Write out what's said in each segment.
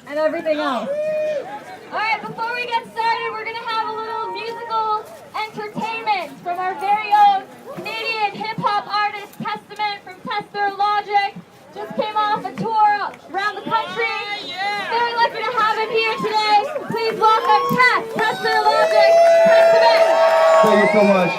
and everything else. Alright, before we get started, we're going to have a little musical entertainment from our very own Canadian hip-hop artist, Testament from Tester Logic. Just came off a tour around the country. Very lucky to have him here today. Please welcome Tester Logic, Testament. Thank you so much.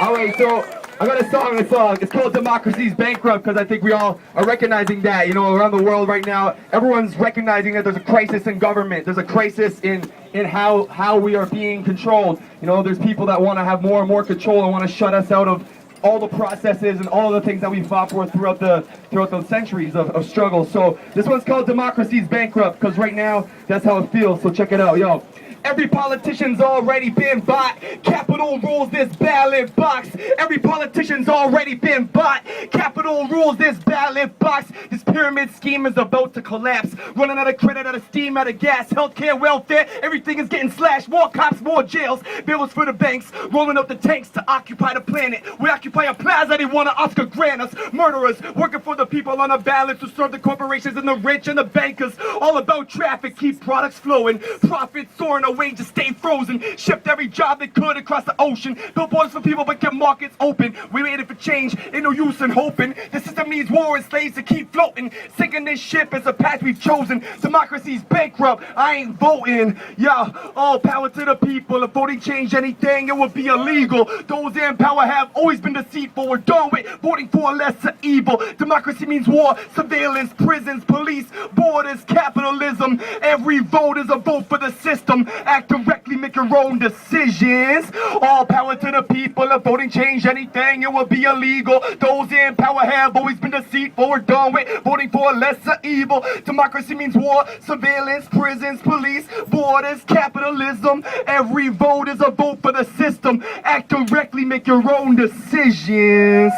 Alright, so I got a song. It's called Democracy's Bankrupt, because I think we all are recognizing that, around the world right now. Everyone's recognizing that there's a crisis in government. There's a crisis in how we are being controlled. There's people that want to have more and more control and want to shut us out of all the processes and all of the things that we fought for throughout the centuries of struggle. So this one's called Democracy's Bankrupt, because right now that's how it feels. So check it out, yo. Every politician's already been bought. Capital rules this ballot box. Every politician's already been bought. Capital rules this ballot box. This pyramid scheme is about to collapse. Running out of credit, out of steam, out of gas. Healthcare, welfare, everything is getting slashed. More cops, more jails. Bills for the banks. Rolling up the tanks to occupy the planet. We occupy a plaza, they want to Oscar grant us. Murderers working for the people on a ballot to serve the corporations and the rich and the bankers. All about traffic, keep products flowing. Profits soaring, wages stay frozen. Shipped every job they could across the ocean. Built borders for people but kept markets open. We waited for change, ain't no use in hoping. The system needs war and slaves to keep floating. Sinking this ship is a path we've chosen. Democracy's bankrupt, I ain't voting. Yeah, all power to the people. If voting changed anything, it would be illegal. Those in power have always been deceitful. We're done with voting for a lesser evil. Democracy means war, surveillance, prisons, police, borders, capitalism. Every vote is a vote for the system. Act directly, make your own decisions. All power to the people. If voting changed anything, it would be illegal. Those in power have always been deceitful. We're done with voting for a lesser evil. Democracy means war, surveillance, prisons, police, borders, capitalism. Every vote is a vote for the system. Act directly, make your own decisions.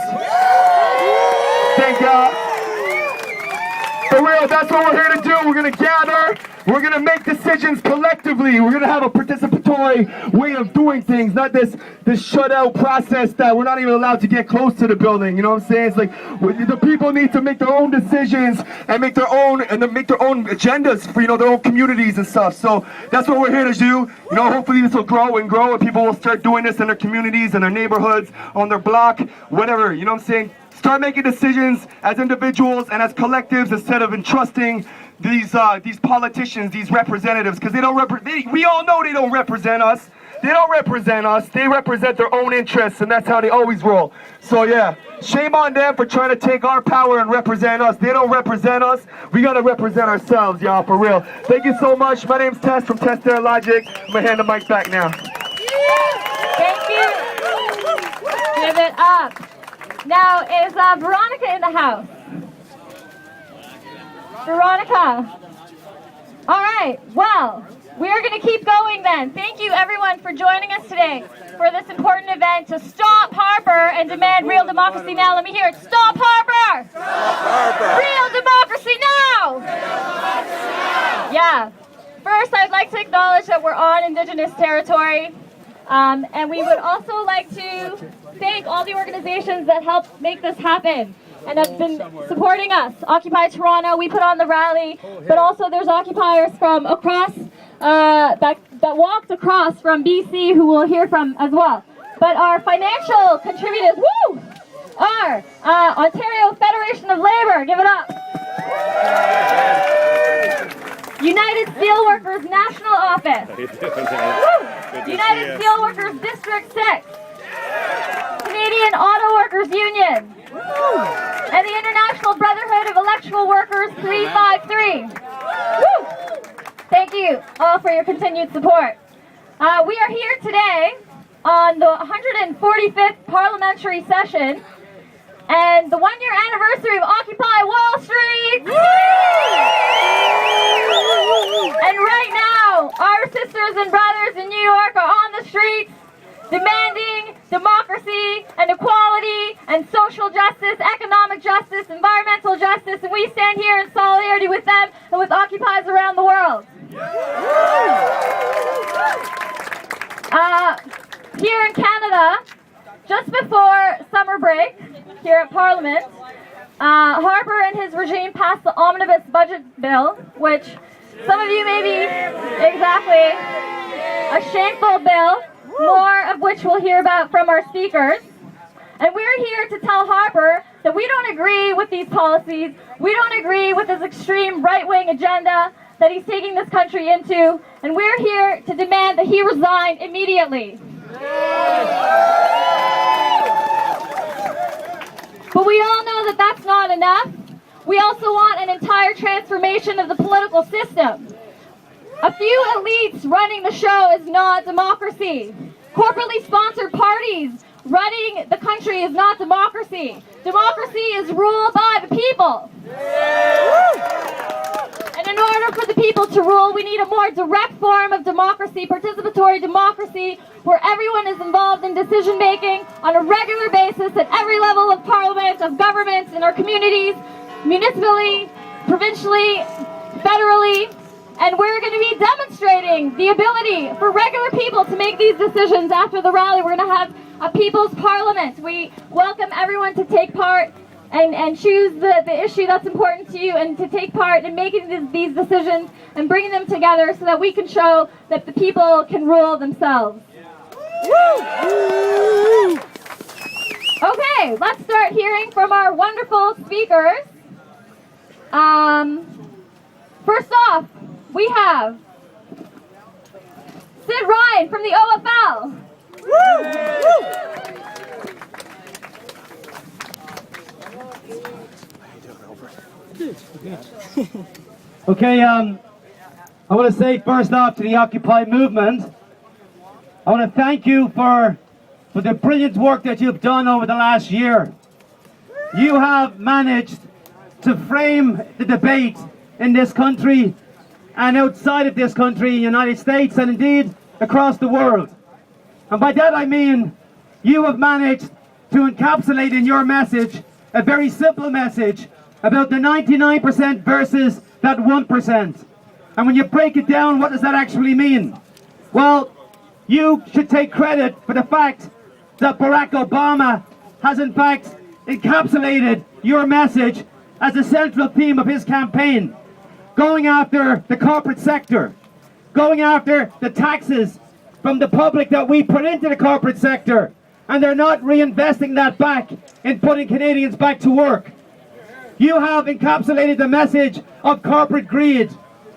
Thank y'all. For real, that's what we're here to do. We're going to gather. We're going to make decisions collectively. We're going to have a participatory way of doing things, not this shut-out process that we're not even allowed to get close to the building. You know what I'm saying? It's like the people need to make their own decisions and make their own agendas for their own communities and stuff. So that's what we're here to do. Hopefully this will grow and grow, and people will start doing this in their communities, in their neighborhoods, on their block, whatever. You know what I'm saying? Start making decisions as individuals and as collectives instead of entrusting these politicians, these representatives, because we all know they don't represent us. They don't represent us. They represent their own interests, and that's how they always roll. So yeah, shame on them for trying to take our power and represent us. They don't represent us. We gotta represent ourselves, y'all, for real. Thank you so much. My name's Tess from Tester Logic. I'm gonna hand the mic back now. Thank you. Give it up. Now, is Veronica in the house? Veronica. All right, well, we're going to keep going then. Thank you, everyone, for joining us today for this important event to stop Harper and demand real democracy now. Let me hear it. Stop Harper! Stop Harper! Real democracy now! Real democracy now! Yeah. First, I'd like to acknowledge that we're on Indigenous territory. And we would also like to thank all the organizations that helped make this happen and have been supporting us. Occupy Toronto, we put on the rally, but also there's occupiers from across, that walked across from BC who we'll hear from as well. But our financial contributors, are Ontario Federation of Labour, give it up. United Steelworkers National Office. United Steelworkers District 6. Canadian Auto Workers Union. And the International Brotherhood of Electrical Workers 353. Thank you all for your continued support. We are here today on the 145th parliamentary session and the one-year anniversary of Occupy Wall Street. And right now, our sisters and brothers in New York are on the streets demanding democracy and equality and social justice, economic justice, environmental justice, and we stand here in solidarity with them and with occupiers around the world. Here in Canada, just before summer break, here at Parliament, Harper and his regime passed the omnibus budget bill, which Some of you may be, exactly, a shameful bill, more of which we'll hear about from our speakers. And we're here to tell Harper that we don't agree with these policies, we don't agree with this extreme right-wing agenda that he's taking this country into, and we're here to demand that he resign immediately. But we all know that that's not enough. We also want an entire transformation of the political system. A few elites running the show is not democracy. Corporately sponsored parties running the country is not democracy. Democracy is ruled by the people. And in order for the people to rule, we need a more direct form of democracy, participatory democracy, where everyone is involved in decision making on a regular basis at every level of parliament, of government, in our communities, municipally, provincially, federally. And we're going to be demonstrating the ability for regular people to make these decisions. After the rally, we're going to have a people's parliament. We welcome everyone to take part and choose the issue that's important to you, and to take part in making these decisions and bringing them together so that we can show that the people can rule themselves. Woo! Okay, let's start hearing from our wonderful speakers. First off, we have Sid Ryan from the OFL. Okay, I want to say first off to the Occupy movement, I want to thank you for the brilliant work that you've done over the last year. You have managed to frame the debate in this country and outside of this country, the United States, and indeed across the world. And by that I mean you have managed to encapsulate in your message a very simple message about the 99% versus that 1%. And when you break it down, what does that actually mean? Well, you should take credit for the fact that Barack Obama has in fact encapsulated your message as a central theme of his campaign. Going after the corporate sector, going after the taxes from the public that we put into the corporate sector, and they're not reinvesting that back in putting Canadians back to work. You have encapsulated the message of corporate greed,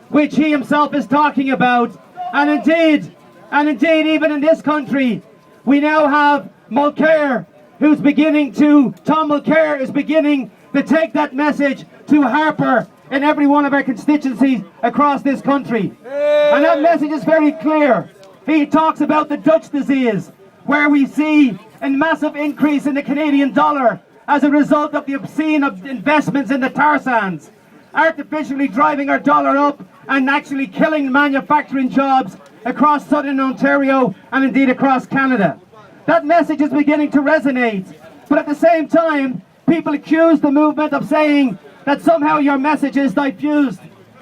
which he himself is talking about, and indeed, even in this country, we now have Mulcair, Tom Mulcair is beginning to take that message to Harper in every one of our constituencies across this country. And that message is very clear. He talks about the Dutch disease, where we see a massive increase in the Canadian dollar as a result of the obscene investments in the tar sands, artificially driving our dollar up and actually killing manufacturing jobs across southern Ontario and indeed across Canada. That message is beginning to resonate, but at the same time, people accuse the movement of saying that somehow your message is diffused.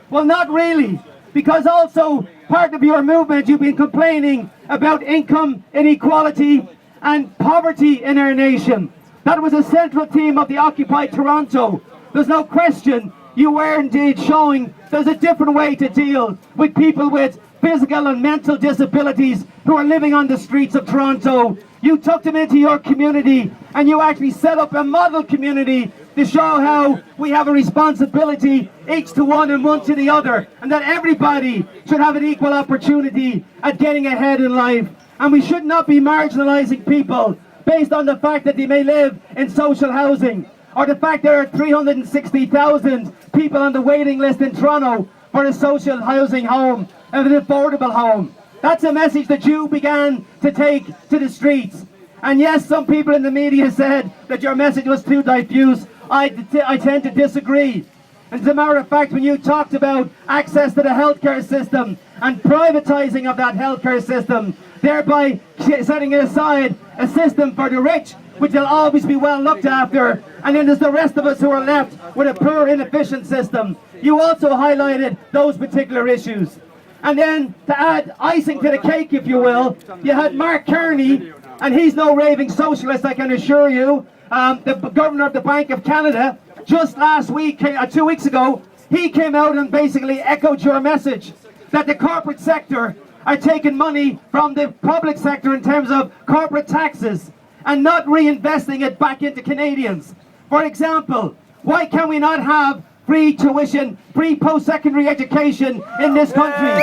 Well, not really, because also part of your movement, you've been complaining about income inequality and poverty in our nation. That was a central theme of the Occupy Toronto. There's no question you were indeed showing there's a different way to deal with people with physical and mental disabilities who are living on the streets of Toronto. You took them into your community and you actually set up a model community to show how we have a responsibility, each to one and one to the other, and that everybody should have an equal opportunity at getting ahead in life. And we should not be marginalizing people based on the fact that they may live in social housing, or the fact there are 360,000 people on the waiting list in Toronto for a social housing home, an affordable home. That's a message that you began to take to the streets. And yes, some people in the media said that your message was too diffuse. I tend to disagree. And as a matter of fact, when you talked about access to the healthcare system and privatizing of that healthcare system, thereby setting aside a system for the rich, which will always be well looked after, and then there's the rest of us who are left with a poor, inefficient system. You also highlighted those particular issues. And then, to add icing to the cake, if you will, you had Mark Carney, and he's no raving socialist, I can assure you, the governor of the Bank of Canada. Just last week, 2 weeks ago, He came out and basically echoed your message that the corporate sector are taking money from the public sector in terms of corporate taxes and not reinvesting it back into Canadians. For example, why can we not have free tuition, free post-secondary education in this country?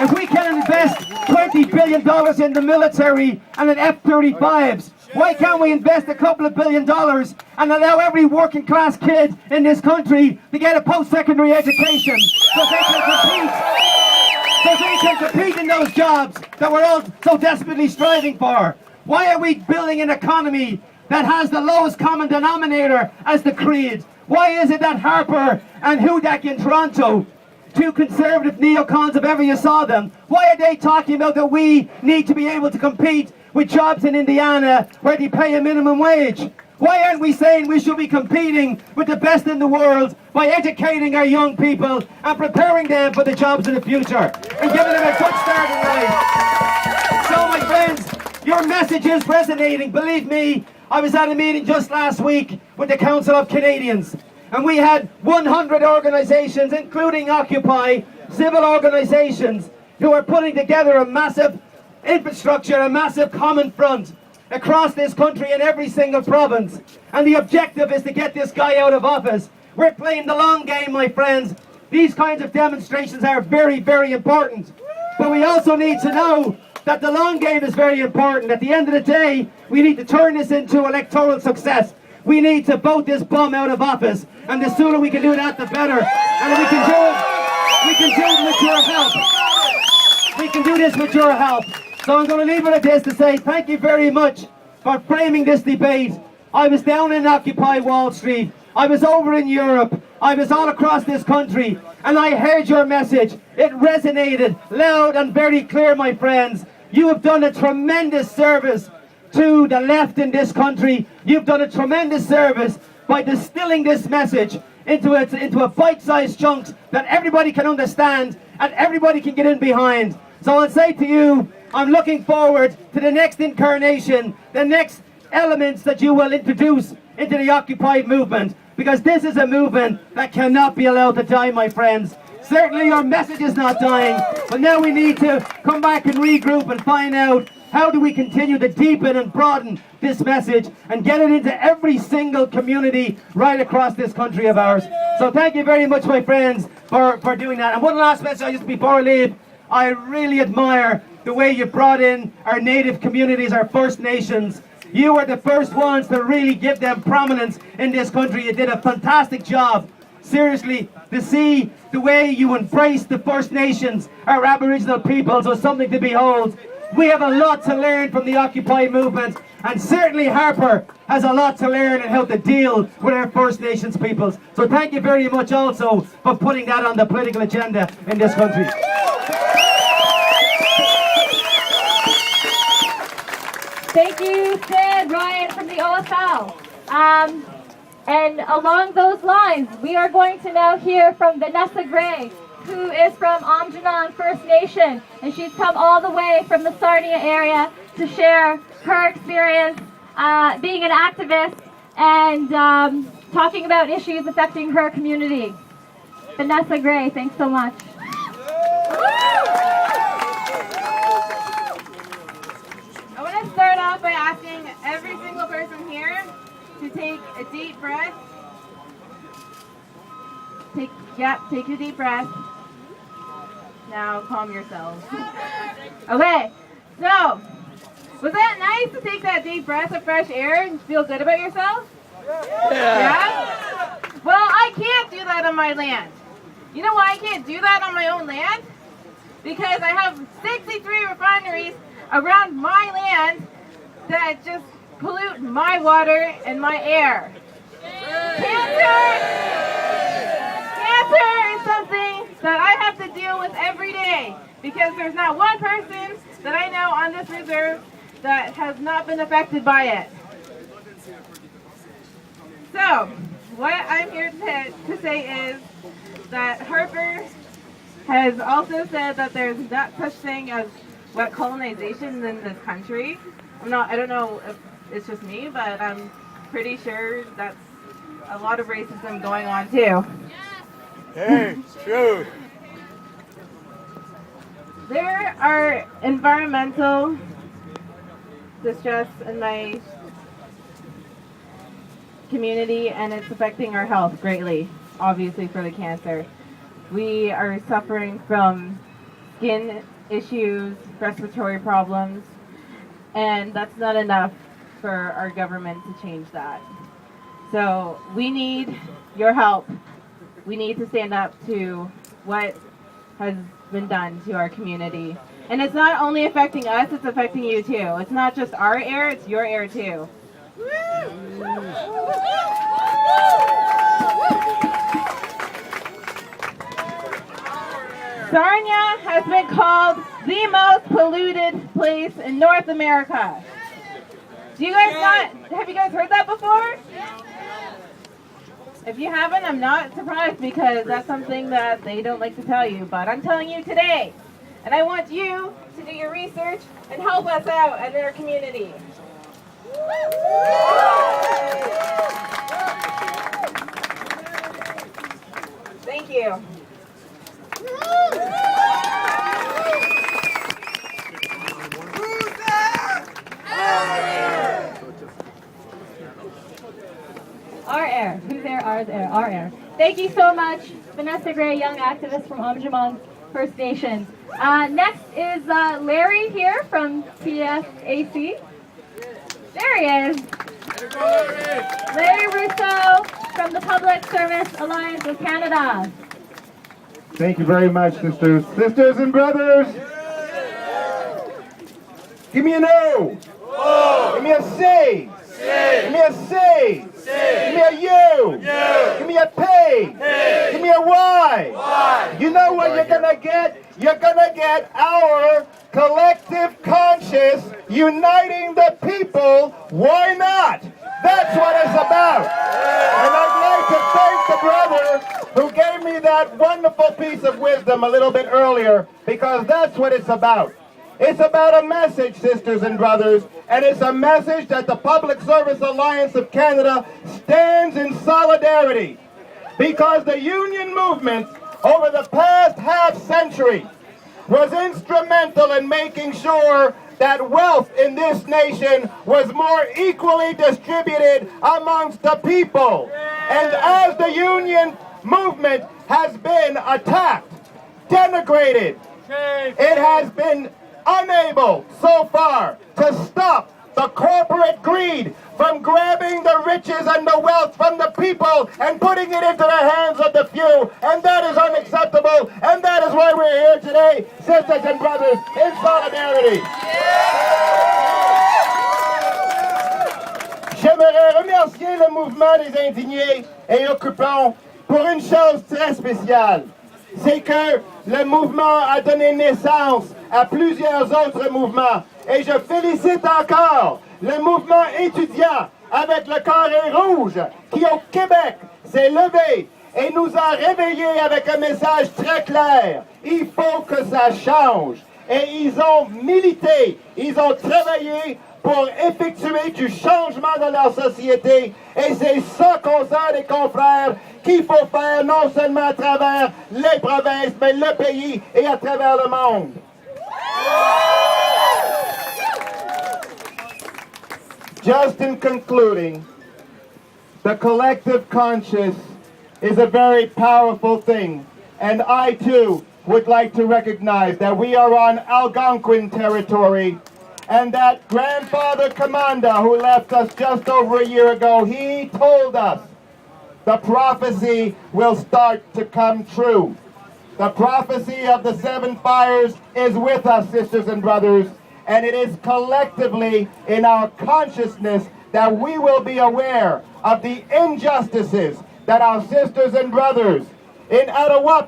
If we can invest $20 billion in the military and in F-35s, why can't we invest a couple of $1 billion and allow every working class kid in this country to get a post-secondary education so they can compete in those jobs that we're all so desperately striving for? Why are we building an economy that has the lowest common denominator as the creed? Why is it that Harper and Hudak in Toronto, two conservative neocons if ever you saw them, why are they talking about that we need to be able to compete with jobs in Indiana where they pay a minimum wage? Why aren't we saying we should be competing with the best in the world by educating our young people and preparing them for the jobs of the future and giving them a good start in life? So my friends, your message is resonating. Believe me, I was at a meeting just last week with the Council of Canadians, and we had 100 organizations, including Occupy, civil organizations, who are putting together a massive infrastructure, a massive common front across this country in every single province. And the objective is to get this guy out of office. We're playing the long game, my friends. These kinds of demonstrations are very, very important. But we also need to know that the long game is very important. At the end of the day, we need to turn this into electoral success. We need to vote this bum out of office. And the sooner we can do that, the better. And we can do it with your help. We can do this with your help. So I'm going to leave it at this to say thank you very much for framing this debate. I was down in Occupy Wall Street. I was over in Europe. I was all across this country. And I heard your message. It resonated loud and very clear, my friends. You have done a tremendous service to the left in this country. You've done a tremendous service by distilling this message into a bite-sized chunks that everybody can understand and everybody can get in behind. So I'll say to you, I'm looking forward to the next incarnation, the next elements that you will introduce into the Occupy movement, because this is a movement that cannot be allowed to die, my friends. Certainly your message is not dying, but now we need to come back and regroup and find out how do we continue to deepen and broaden this message and get it into every single community right across this country of ours. So thank you very much, my friends, for doing that. And one last message just before I leave. I really admire the way you brought in our native communities, our First Nations. You were the first ones to really give them prominence in this country. You did a fantastic job. Seriously, to see the way you embrace the First Nations, our Aboriginal peoples, was something to behold. We have a lot to learn from the Occupy movement, and certainly Harper has a lot to learn on how to deal with our First Nations peoples. So thank you very much also for putting that on the political agenda in this country. Thank you, Sid, Ryan from the OFL. And along those lines, we are going to now hear from Vanessa Gray, who is from Amjanan First Nation, and she's come all the way from the Sarnia area to share her experience being an activist and talking about issues affecting her community. Vanessa Gray, thanks so much. I want to start off by asking every single person here to take a deep breath. Take your deep breath. Now calm yourselves. Okay, so was that nice to take that deep breath of fresh air and feel good about yourself? Yeah? Well, I can't do that on my land. You know why I can't do that on my own land? Because I have 63 refineries around my land that just pollute my water and my air. Cancer is something that I have to deal with every day because there's not one person that I know on this reserve that has not been affected by it. So, what I'm here to say is that Harper has also said that there's not such thing as wet colonization in this country. I don't know if it's just me, but I'm pretty sure that's a lot of racism going on too. Hey, true. There are environmental distress in my community, and it's affecting our health greatly, obviously for the cancer. We are suffering from skin issues, respiratory problems, and that's not enough for our government to change that. So we need your help. We need to stand up to what has been done to our community. And it's not only affecting us, it's affecting you too. It's not just our air, it's your air too. Sarnia has been called the most polluted place in North America. Do you guys have you guys heard that before? If you haven't, I'm not surprised because that's something that they don't like to tell you, but I'm telling you today. And I want you to do your research and help us out in our community. Thank you. Our air. Who's there? Ours air. Our air. Thank you so much, Vanessa Gray, young activist from Amjamong First Nation. Next is Larry here from PFAC. There he is. Larry Russo from the Public Service Alliance of Canada. Thank you very much, sisters. Sisters and brothers! Give me an O! Give me a C! Give me a C! Give me a U! Give me a P! Give me a Y! You know what you're gonna get? You're gonna get our collective conscience uniting the people. Why not? That's what it's about. And I'd like to thank the brother who gave me that wonderful piece of wisdom a little bit earlier, because that's what it's about. It's about a message, sisters and brothers, and it's a message that the Public Service Alliance of Canada stands in solidarity. Because the union movement over the past half-century was instrumental in making sure that wealth in this nation was more equally distributed amongst the people. And as the union movement has been attacked, denigrated, it has been unable so far to stop the corporate greed from grabbing the riches and the wealth from the people and putting it into the hands of the few. And that is unacceptable. And that is why we're here today, sisters and brothers, in solidarity. J'aimerais remercier le mouvement des indignés et occupants pour une chose très spéciale. C'est que le mouvement a donné naissance à plusieurs autres mouvements. Et je félicite encore le mouvement étudiant avec le carré rouge qui au Québec s'est levé et nous a réveillés avec un message très clair. Il faut que ça change. Et ils ont milité, ils ont travaillé pour effectuer du changement dans leur société. Et c'est ça qu'on sent des confrères qu'il faut faire non seulement à travers les provinces, mais le pays et à travers le monde. Just in concluding, the collective conscience is a very powerful thing, and I too would like to recognize that we are on Algonquin territory, and that grandfather commander who left us just over a year ago, he told us the prophecy will start to come true. The prophecy of the 7 fires is with us, sisters and brothers, and it is collectively in our consciousness that we will be aware of the injustices that our sisters and brothers in Ottawa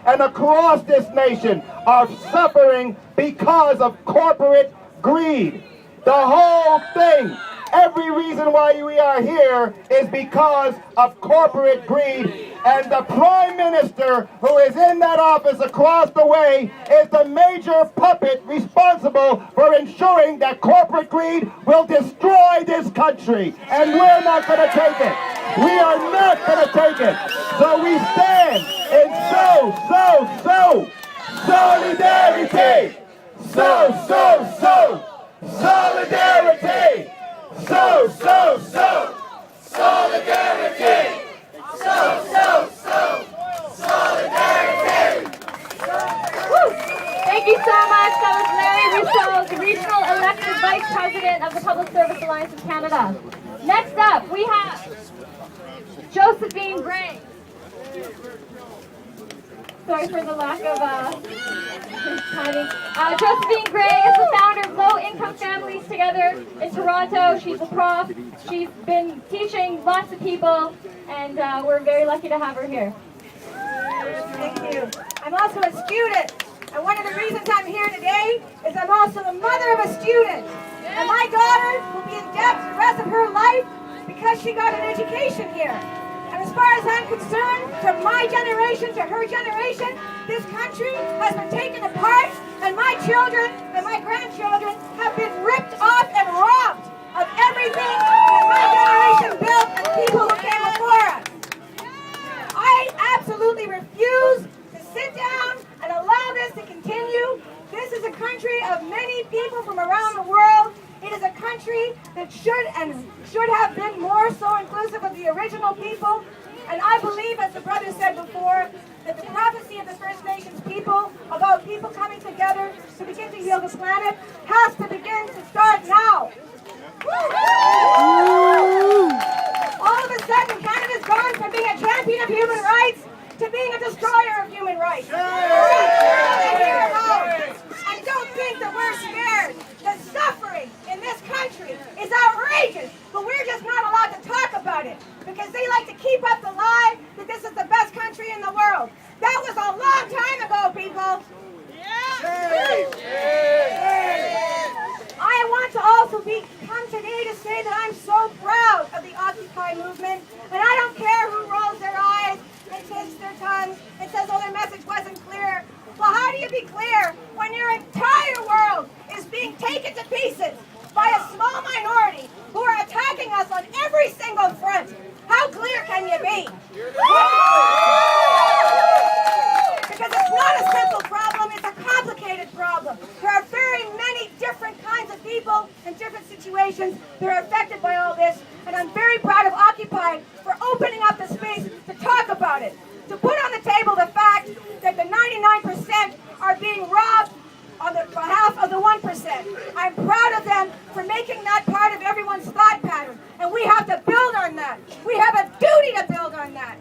and across this nation are suffering because of corporate greed. The whole thing, every reason why we are here is because of corporate greed. And the Prime Minister, who is in that office across the way, is the major puppet responsible for ensuring that corporate greed will destroy this country. And we're not going to take it. We are not going to take it. So we stand in solidarity. Solidarity. Solidarity. Thank you so much. That was Larry Rousseau, the regional elected vice president of the Public Service Alliance of Canada. Next up, we have Josephine Gray. Sorry for the lack of timing. Josephine Gray is the founder of Low Income Families Together in Toronto. She's a prof. She's been teaching lots of people, and we're very lucky to have her here. Thank you. I'm also a student, and one of the reasons I'm here today is I'm also the mother of a student. And my daughter will be in debt for the rest of her life because she got an education here. And as far as I'm concerned, from my generation to her generation, this country has been taken apart, and my children and my grandchildren have been ripped off and robbed of everything that my generation built and the people who came before us. I absolutely refuse to sit down and allow this to continue. This is a country of many people from around the world. It is a country that should have been more so inclusive of the original people. And I believe, as the brother said before, that the prophecy of the First Nations people about people coming together to begin to heal the planet has to begin to start now. All of a sudden, Canada's gone from being a champion of human rights to being a destroyer of human rights. And don't think that we're scared. The suffering in this country is outrageous, but we're just not allowed to talk about it because they like to keep up the lie that this is the best country in the world. That was a long time ago, people. I want to also come today to say that I'm so proud of the Occupy movement, and I don't care who rolls their eyes and twists their tongues and says, oh, their message wasn't clear. Well, how do you be clear when your entire world is being taken to pieces by a small minority who are attacking us on every single front? How clear can you be? Because it's not a simple problem, it's a complicated problem. There are very many different kinds of people in different situations that are affected by all this, and I'm very proud of Occupy for opening up the space to talk about it, to put on the table the fact that the 99% are being robbed on the behalf of the 1%. I'm proud of them for making that part of everyone's thought pattern, and we have to build on that. We have a duty to build on that.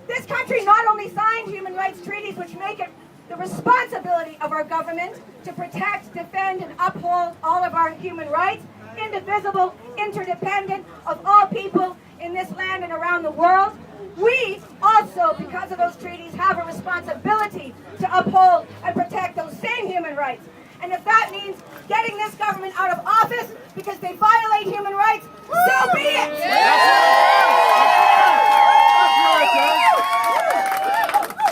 This country not only signed human rights treaties which make it the responsibility of our government to protect, defend, and uphold all of our human rights, indivisible, interdependent of all people in this land and around the world. We also, because of those treaties, have a responsibility to uphold and protect those same human rights. And if that means getting this government out of office because they violate human rights, so be it!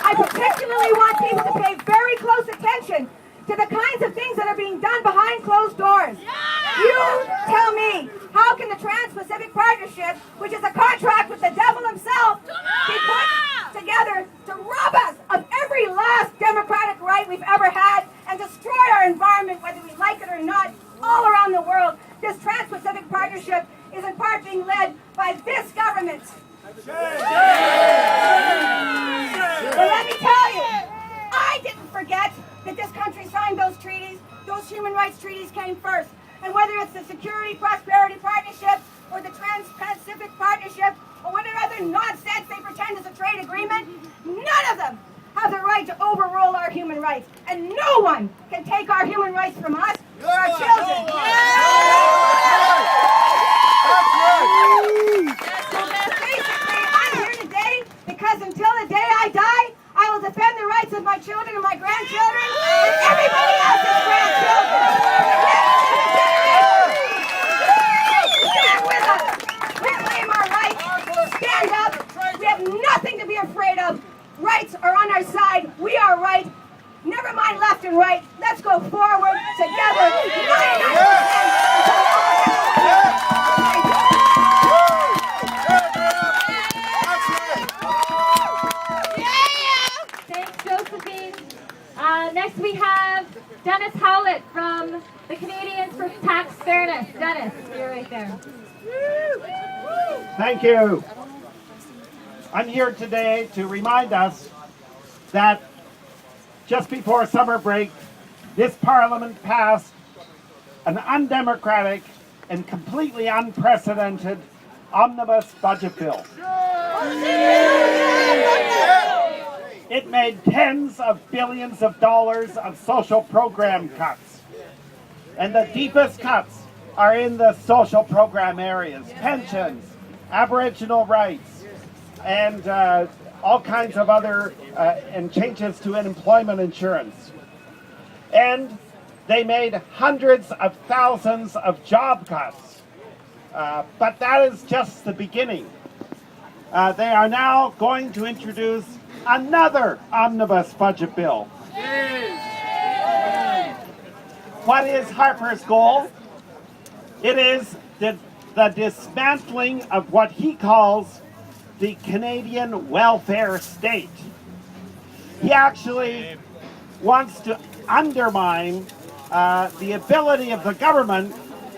I particularly want people to pay very close attention to the kinds of things that are being done behind closed doors. You tell me, how can the Trans-Pacific Partnership, which is a contract with the devil himself, be put together to rob us of every last democratic right we've ever had and destroy our environment, whether we like it or not, all around the world? This Trans-Pacific Partnership is in part being led by this government. But let me tell you, I didn't forget that this country signed those treaties. Those human rights treaties came first. And whether it's the Security Prosperity Partnership or the Trans-Pacific Partnership or whatever other nonsense they pretend is a trade agreement, none of them have the right to overrule our human rights. And no one can take our human rights from us or our children. So basically, I'm here today because until the day I die, I will defend the rights of my children and my grandchildren and everybody else's grandchildren. Stand with us. Reclaim our rights. Stand up. We have nothing to be afraid of. Rights are on our side. We are right. Never mind left and right. Let's go forward together. 99%. next we have Dennis Howlett from the Canadians for Tax Fairness. Dennis, you're right there. Thank you. I'm here today to remind us that just before summer break, this Parliament passed an undemocratic and completely unprecedented omnibus budget bill. It made tens of billions of dollars of social program cuts. And the deepest cuts are in the social program areas: pensions, Aboriginal rights, and all kinds of other and changes to employment insurance. And they made hundreds of thousands of job cuts. But that is just the beginning. They are now going to introduce another omnibus budget bill. What is Harper's goal? It is the dismantling of what he calls the Canadian welfare state. He actually wants to undermine the ability of the government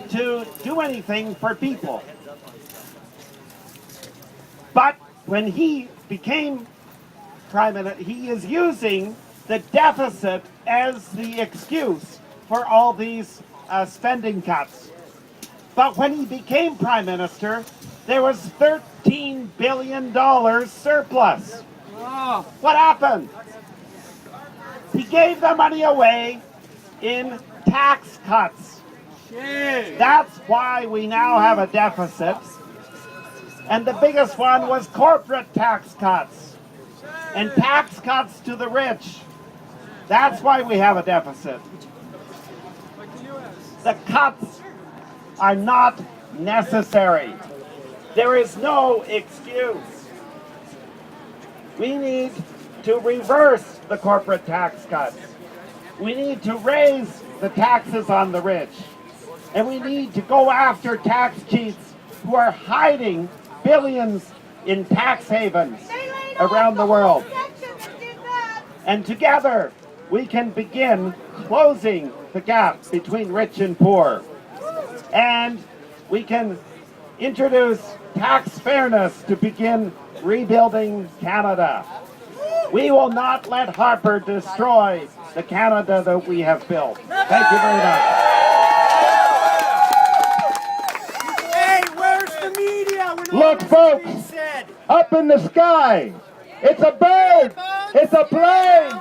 to do anything for people. But when he became Prime Minister, he is using the deficit as the excuse for all these spending cuts. But when he became Prime Minister, there was $13 billion surplus. What happened? He gave the money away in tax cuts. That's why we now have a deficit. And the biggest one was corporate tax cuts and tax cuts to the rich. That's why we have a deficit. The cuts are not necessary. There is no excuse. We need to reverse the corporate tax cuts. We need to raise the taxes on the rich. And we need to go after tax cheats who are hiding billions in tax havens around the world. And together, we can begin closing the gap between rich and poor. And we can introduce tax fairness to begin rebuilding Canada. We will not let Harper destroy the Canada that we have built. Thank you very much. Hey, where's the media? Look, folks, up in the sky. It's a bird. It's a plane.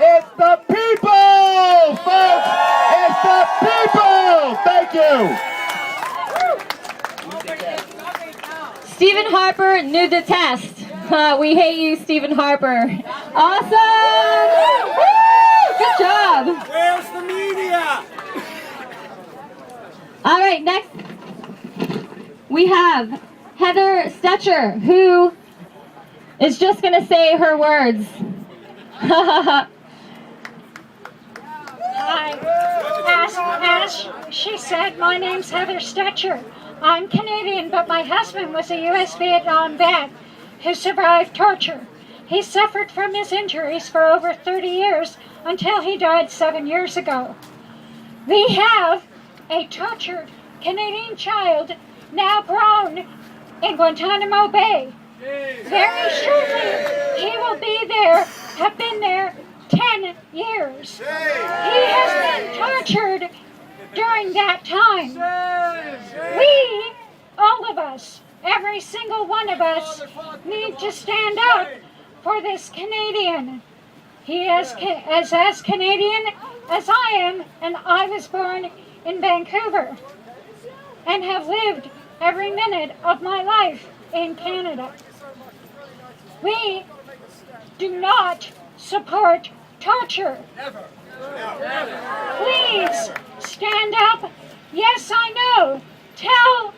It's the people, folks. It's the people. Thank you. Stephen Harper knew the test. We hate you, Stephen Harper. Awesome! Woo! Good job. Where's the media? All right, next we have Heather Stetcher, who is just going to say her words. Hi. As she said, my name's Heather Stetcher. I'm Canadian, but my husband was a U.S. Vietnam vet who survived torture. He suffered from his injuries for over 30 years until he died 7 years ago. We have a tortured Canadian child now grown in Guantanamo Bay. Very shortly, he will be there, have been there 10 years. He has been tortured during that time. We, all of us, every single one of us, need to stand up for this Canadian. He is as Canadian as I am, and I was born in Vancouver and have lived every minute of my life in Canada. We do not support torture. Please stand up. Yes, I know. Tell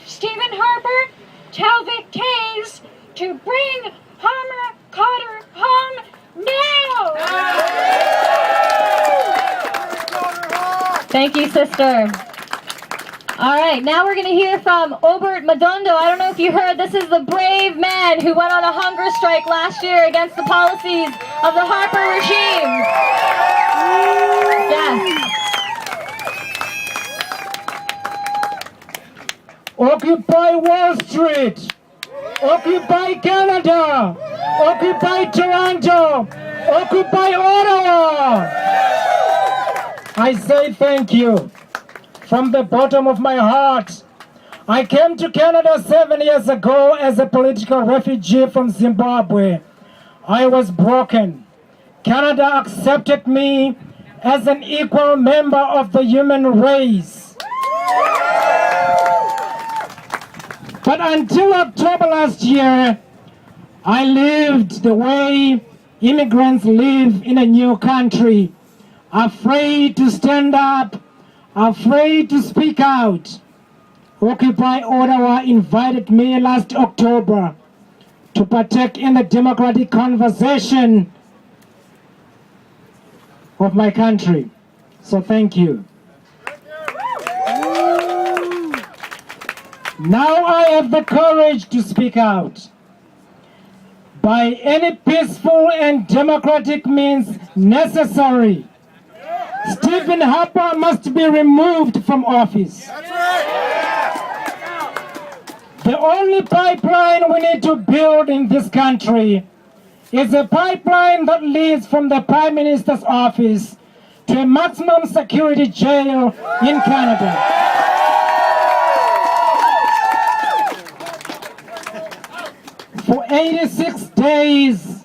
Stephen Harper, tell Vic Tays to bring Harmer Cotter home now. Thank you, sister. All right, now we're going to hear from Obert Madondo. I don't know if you heard, this is the brave man who went on a hunger strike last year against the policies of the Harper regime. Yes. Occupy Wall Street. Occupy Canada. Occupy Toronto. Occupy Ottawa. I say thank you from the bottom of my heart. I came to Canada 7 years ago as a political refugee from Zimbabwe. I was broken. Canada accepted me as an equal member of the human race. But until October last year, I lived the way immigrants live in a new country, afraid to stand up, afraid to speak out. Occupy Ottawa invited me last October to partake in the democratic conversation of my country. So thank you. Now I have the courage to speak out. By any peaceful and democratic means necessary, Stephen Harper must be removed from office. The only pipeline we need to build in this country is a pipeline that leads from the Prime Minister's office to a maximum security jail in Canada. For 86 days,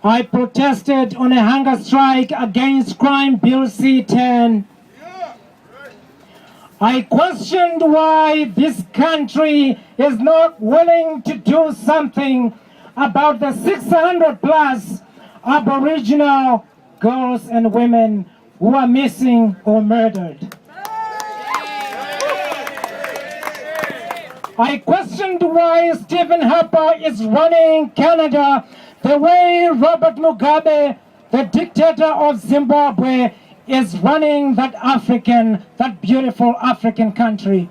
I protested on a hunger strike against Crime Bill C-10. I questioned why this country is not willing to do something about the 600 plus Aboriginal girls and women who are missing or murdered. I questioned why Stephen Harper is running Canada the way Robert Mugabe, the dictator of Zimbabwe, is running that beautiful African country.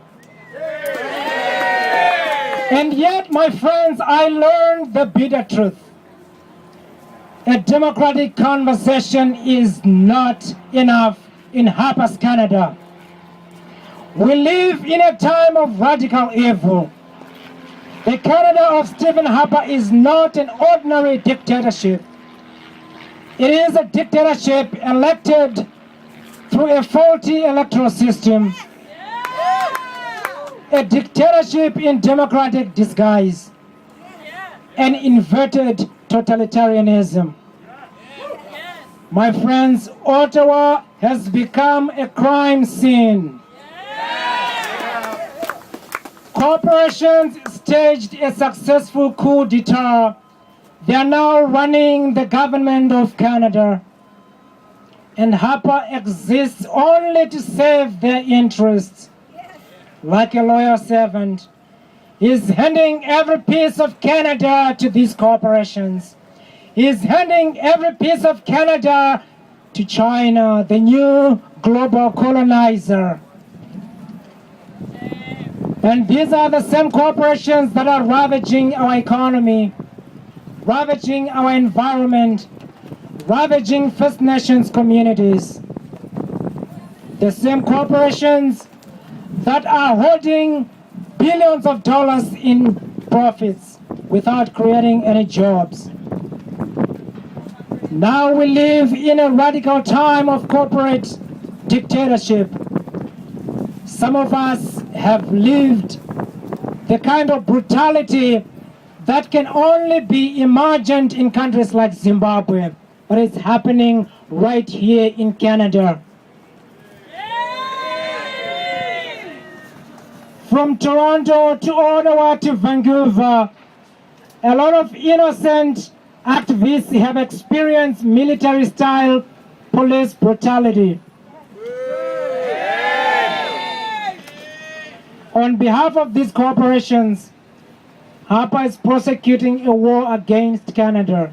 And yet, my friends, I learned the bitter truth. A democratic conversation is not enough in Harper's Canada. We live in a time of radical evil. The Canada of Stephen Harper is not an ordinary dictatorship. It is a dictatorship elected through a faulty electoral system. A dictatorship in democratic disguise. An inverted totalitarianism. My friends, Ottawa has become a crime scene. Corporations staged a successful coup d'etat. They are now running the government of Canada. And Harper exists only to save their interests. Like a loyal servant, he's handing every piece of Canada to these corporations. He's handing every piece of Canada to China, the new global colonizer. And these are the same corporations that are ravaging our economy, ravaging our environment, ravaging First Nations communities. The same corporations that are holding billions of dollars in profits without creating any jobs. Now we live in a radical time of corporate dictatorship. Some of us have lived the kind of brutality that can only be imagined in countries like Zimbabwe, but it's happening right here in Canada. From Toronto to Ottawa to Vancouver, a lot of innocent activists have experienced military-style police brutality. On behalf of these corporations, Harper is prosecuting a war against Canada,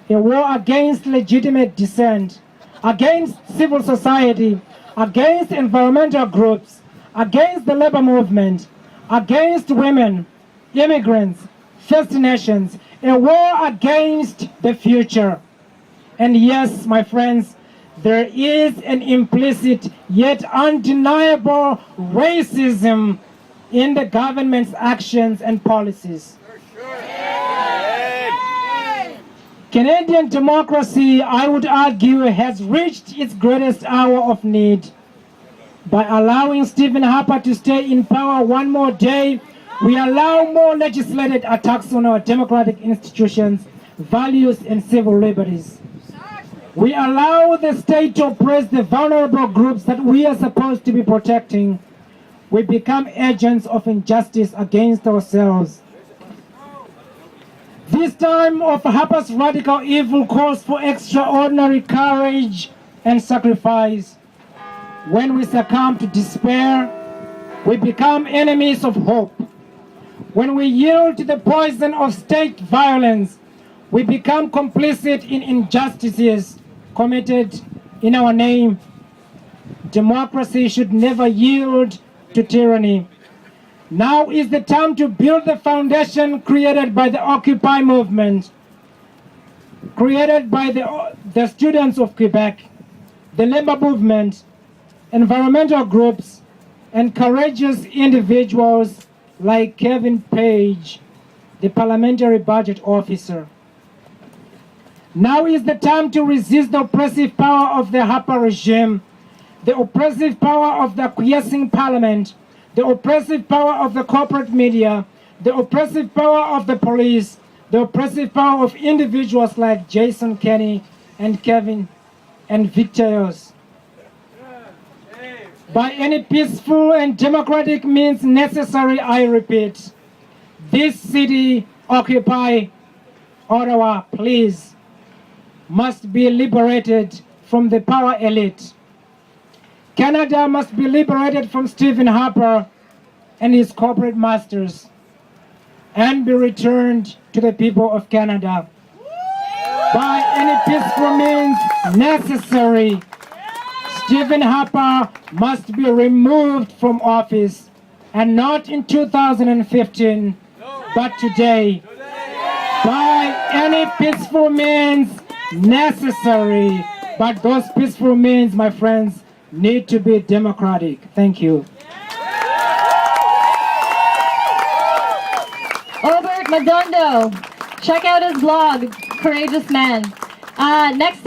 a war against legitimate dissent, against civil society, against environmental groups, against the labor movement, against women, immigrants, First Nations, a war against the future. And yes, my friends, there is an implicit yet undeniable racism in the government's actions and policies. Canadian democracy, I would argue, has reached its greatest hour of need. By allowing Stephen Harper to stay in power one more day, we allow more legislated attacks on our democratic institutions, values, and civil liberties. We allow the state to oppress the vulnerable groups that we are supposed to be protecting. We become agents of injustice against ourselves. This time of Harper's radical evil calls for extraordinary courage and sacrifice. When we succumb to despair, we become enemies of hope. When we yield to the poison of state violence, we become complicit in injustices committed in our name. Democracy should never yield to tyranny. Now is the time to build the foundation created by the Occupy movement, created by the students of Quebec, the labor movement, environmental groups, and courageous individuals like Kevin Page, the parliamentary budget officer. Now is the time to resist the oppressive power of the Harper regime, the oppressive power of the acquiescing parliament, the oppressive power of the corporate media, the oppressive power of the police, the oppressive power of individuals like Jason Kenney and Kevin and Victorious. By any peaceful and democratic means necessary, I repeat, this city, Occupy, Ottawa, please, must be liberated from the power elite. Canada must be liberated from Stephen Harper and his corporate masters and be returned to the people of Canada. By any peaceful means necessary, Stephen Harper must be removed from office, and not in 2015, but today. By any peaceful means necessary, but those peaceful means, my friends, need to be democratic. Thank you. Albert Madondo. Check out his blog, Courageous Man. Next